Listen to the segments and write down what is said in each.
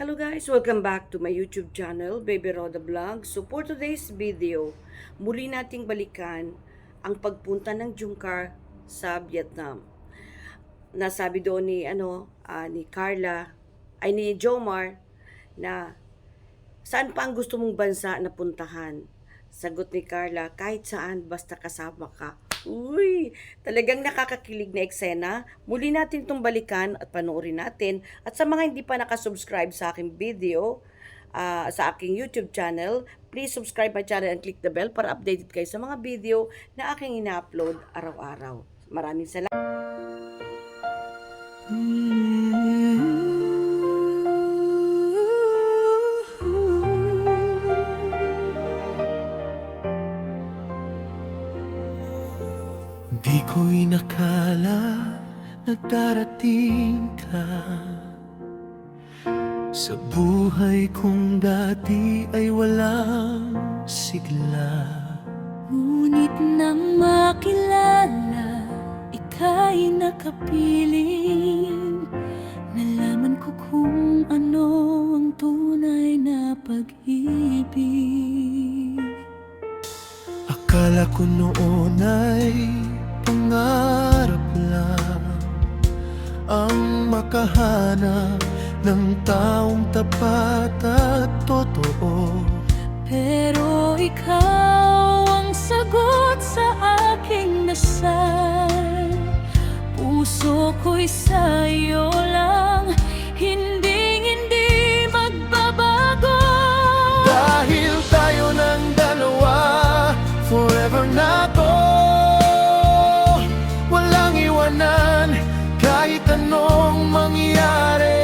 Hello guys, welcome back to my YouTube channel, Baby Roda Vlog. So for today's video, muli nating balikan ang pagpunta ng Jungkar sa Vietnam. Nasabi doon ni Carla, ay ni Jomar, na saan pa ang gusto mong bansa na puntahan? Sagot ni Carla, kahit saan basta kasama ka. Uy, talagang nakakakilig na eksena. Muli natin itong balikan at panoorin natin. At sa mga hindi pa nakasubscribe sa aking video, sa aking YouTube channel, please subscribe my channel and click the bell para updated kayo sa mga video na aking ina-upload araw-araw. Maraming salamat. Di ko'y nakala na darating ka sa buhay kong dati ay walang sigla. Ngunit nang makilala, ika'y nakapiling. Nalaman ko kung ano ang tunay na pag-ibig. Akala ko noon ay pangarap lang ang makahanap ng taong tapat at totoo. Pero ikaw ang sagot sa aking dasal. Puso ko'y sa'yo lang, hindi magbabago. Dahil tayo ng dalawa, forever na to. Walang iwanan kahit anong mangyari.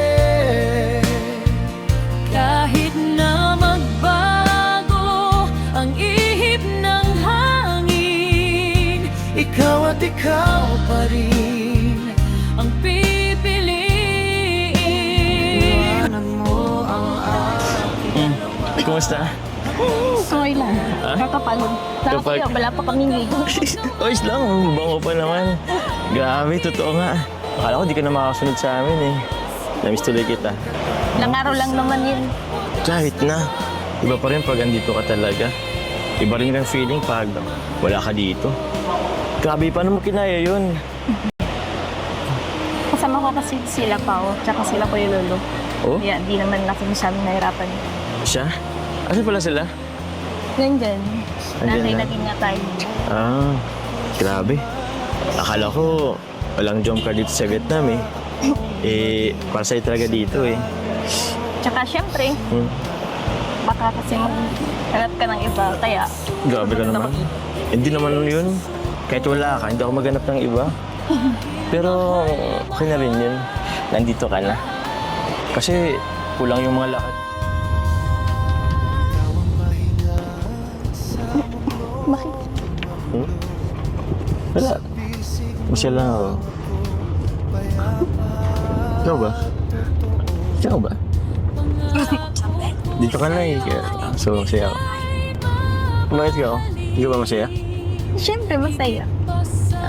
Kahit na magbago ang ihip ng hangin, Ikaw at ikaw pa rin ang pipiliin. mo ang Kumusta? Okay lang. Kakapagod. Saka Kapag- kuya, wala pa kaming ligo. Oyos lang, bango pa naman. Grabe, totoo nga. Akala ko di ka na makakasunod sa amin eh. Namiss tuloy kita. Ilang araw lang naman yun. Kahit na. Iba pa rin pag andito ka talaga. Iba rin yung feeling pag wala ka dito. Grabe, paano mo kinaya yun? Kasama ko kasi sila Pao, tsaka sila Kuya Lolo. Oh? Kaya di naman ako masyadong nahirapan. Siya? Asa pala sila? Nandyan. Andyan na. Naging nga tayo. Ah, grabe. Akala ko walang jump car dito sa Vietnam eh. Para sa'yo talaga dito eh. Tsaka syempre, Hmm. baka kasi maghanap ka ng iba. Kaya, Grabe ka naman. Hindi naman yun. Kahit wala ka, hindi ako maghanap ng iba. Pero okay na rin yun. Nandito ka na. Kasi kulang yung mga lakad. bakit? Hmm? Wala. Masya lang ako. Ikaw ba? Ikaw ba? Dito ka na eh. So, masaya ako. Bakit ka ako? Hindi ka ba masaya? Syempre, masaya.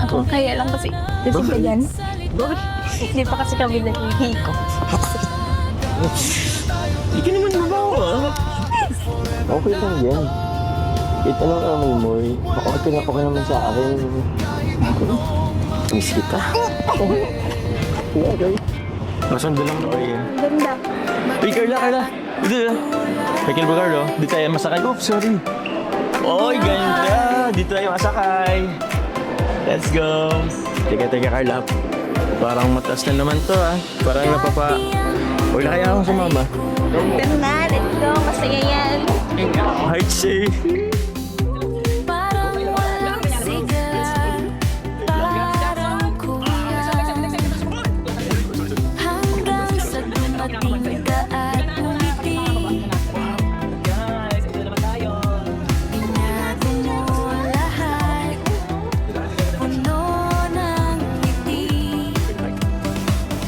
Ako, kaya lang kasi. Kasi ka dyan. Hindi pa kasi kami nag-hiko. Hindi ka naman mabaho ah. Okay lang yan. Kahit anong amoy mo, okay naman sa akin. Miss kita. Okay. Masando lang ako eh. Ganda. Uy, Carla. Dito na. Michael Bugardo, dito tayo masakay. Oops, sorry. Oy, ganda. Dito tayo masakay. Let's go. Teka, Carla. Parang mataas na naman to ah. Parang napapa... Huwag na kaya akong sumama. Ganda, let's go. Masaya yan. Heart safe. Parang walang sigal, parang kuya, hanggang sa dumating ka at umiti. Binago mo lahat, puno ng ngiti.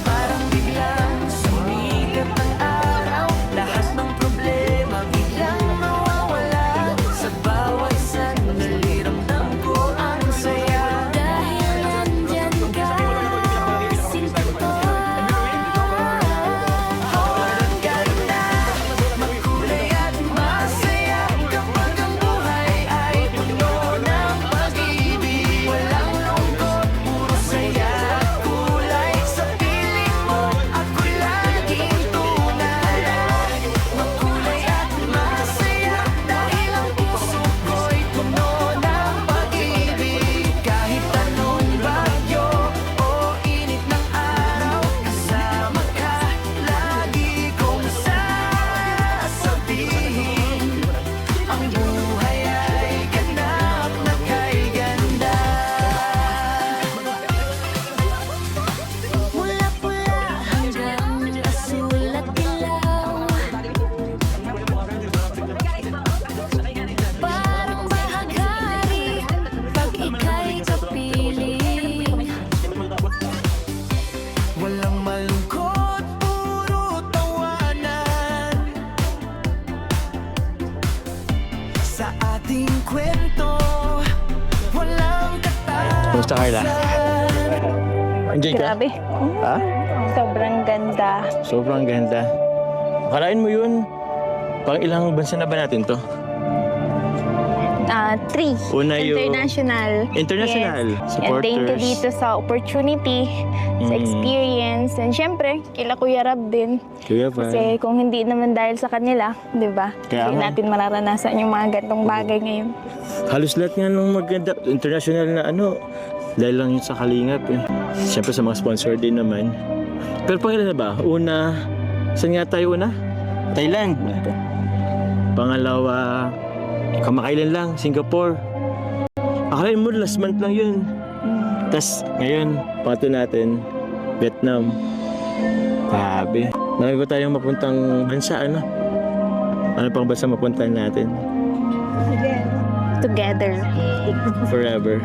Parang biglang sumikat ang araw, lahat ng problema biglang nawawala. Sa bawat sandali ramdam ko ang saya. Dahil nandyan ka, sinta ko. Kamusta, Carla? Enjoy ka? Grabe. Ha? Sobrang ganda. Sobrang ganda. Akalain mo yun, pang ilang bansa na ba natin to? 3. Una yung- International. Yes. And thank you Supporters. dito sa opportunity, sa experience, and syempre, kila Kuya Rab din. Kuya pa. Kasi kung hindi naman dahil sa kanila, di ba? Kaya Hindi nga. natin mararanasan yung mga gantong bagay ngayon. Halos lahat nga nung maganda, international na dahil lang yun sa Kalingap eh. Siyempre sa mga sponsor din naman. Pero pangilan na ba? Una, saan nga tayo una? Thailand. Pangalawa, kamakailan lang, Singapore. Akalain mo, last month lang yun. Tapos ngayon, pangatlo natin, Vietnam. Grabe. Marami pa tayong mapuntang bansa, ano? Ano pang bansa mapuntahan natin? Together. Forever.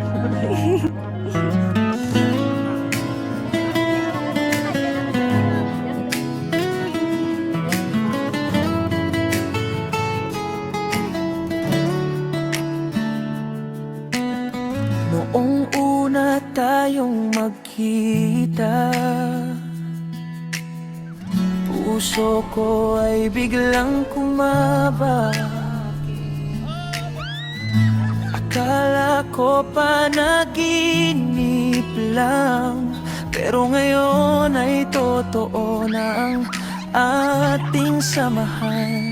Noong una tayong magkita, puso ko ay biglang kumaba. Akala ko panaginip lang, pero ngayon ay totoo na ang ating samahan.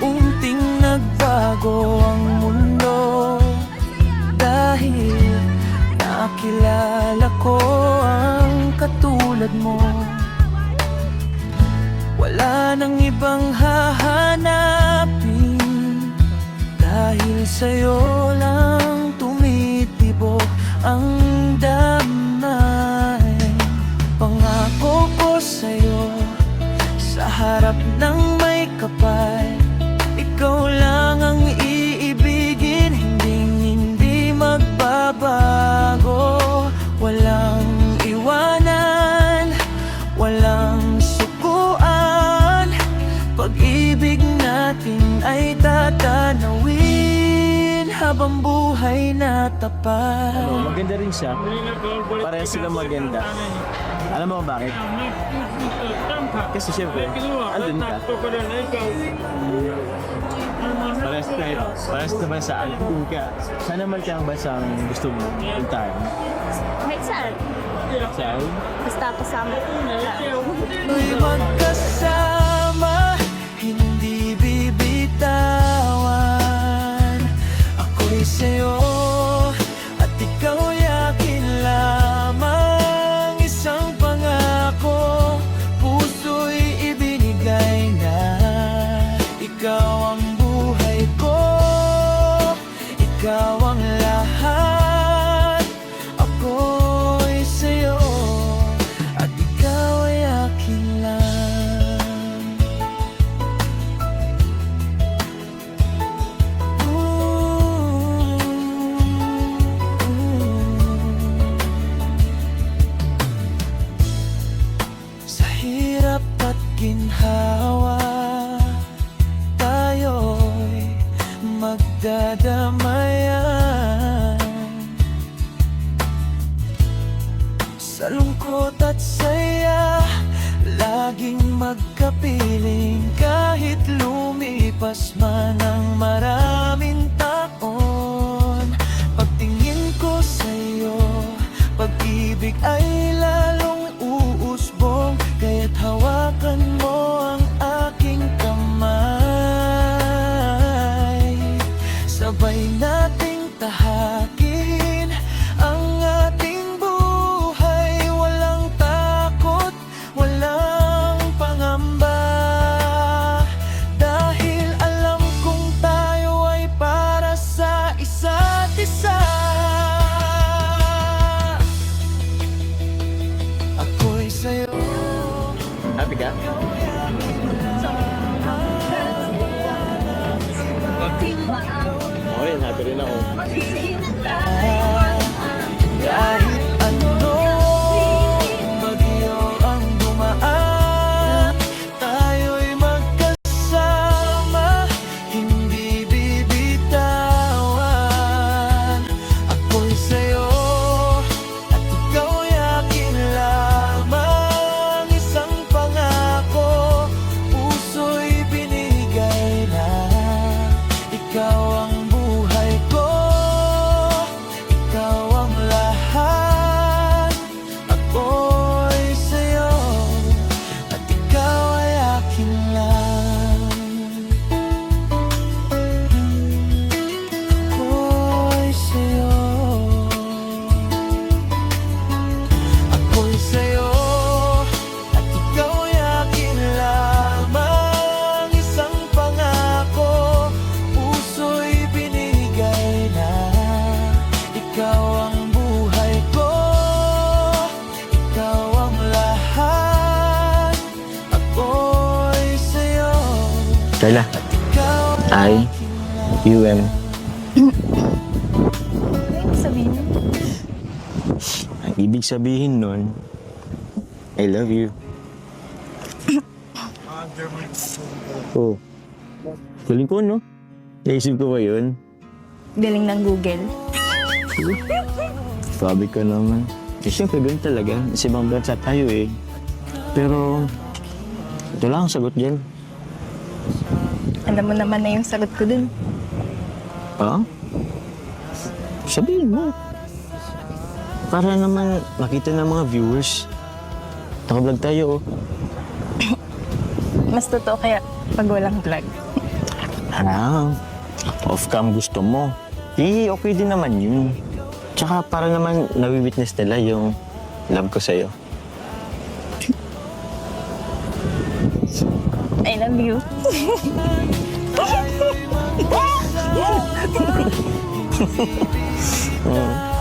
Unting nagbago ang mundo dahil nakilala ko ang katulad mo. Wala nang ibang hahanapin dahil sa'yo lang tumitibok ang damay. Pangako ko sa'yo sa harap ng may kapal, ikaw lang ang iibigin, hindi magbabago. Walang iwanan, walang sukuan. Pag-ibig natin ay tatanawin habang buhay na tapat. Maganda rin siya. Parehas sila maganda. Alam mo kung bakit? Kasi syempre, andun ka. Parehas naman sa andun ka. Saan naman ka ang basang gusto mo puntahan? Kahit saan. Saan? Basta kasama ko na lang. Ako'y magkasama, hindi bibitawan. Ako'y sa'yo at ikaw'y akin lamang. Isang pangako, puso'y ibinigay na. Ikaw ang buhay ko, ikaw ang lahat. Ako'y sa'yo at ikaw ay akin lang. Sa hirap at ginhawa, tayo'y magdadamayan. Sa lungkot at saya, laging magkapiling. Kahit lumipas man ang maraming taon, pagtingin ko sa'yo, pag-ibig ay lalong uusbong. Kaya't hawakan mo ang aking kamay, sabay nating tahakin ang ating buhay. Walang takot, walang pangamba, dahil alam kong tayo ay para sa isa't isa. Ako'y sa'yo. Happy ka? Okay, happy rin ako. Kahit ano bagyo ang dumaan, tayo'y magkasama, hindi bibitawan. Carla. I-U-M. Ano yung sabihin mo? Ang ibig sabihin nun, I love you. Oh. Galing ko, no? Naisip ko ba yun? Galing ng Google. Sabi ko naman. Eh, siyempre, ganun talaga. Sa ibang bansa tayo eh. Pero, ito lang ang sagot dyan. Alam mo naman na yung sagot ko dun. Ha? Sabihin mo. Para naman makita ng mga viewers. Naka-vlog tayo, oh. Mas totoo kaya pag walang vlog. Off-cam gusto mo. Eh, okay din naman yun. Tsaka para naman nawi-witness nila yung love ko sa'yo. I love you. Mm.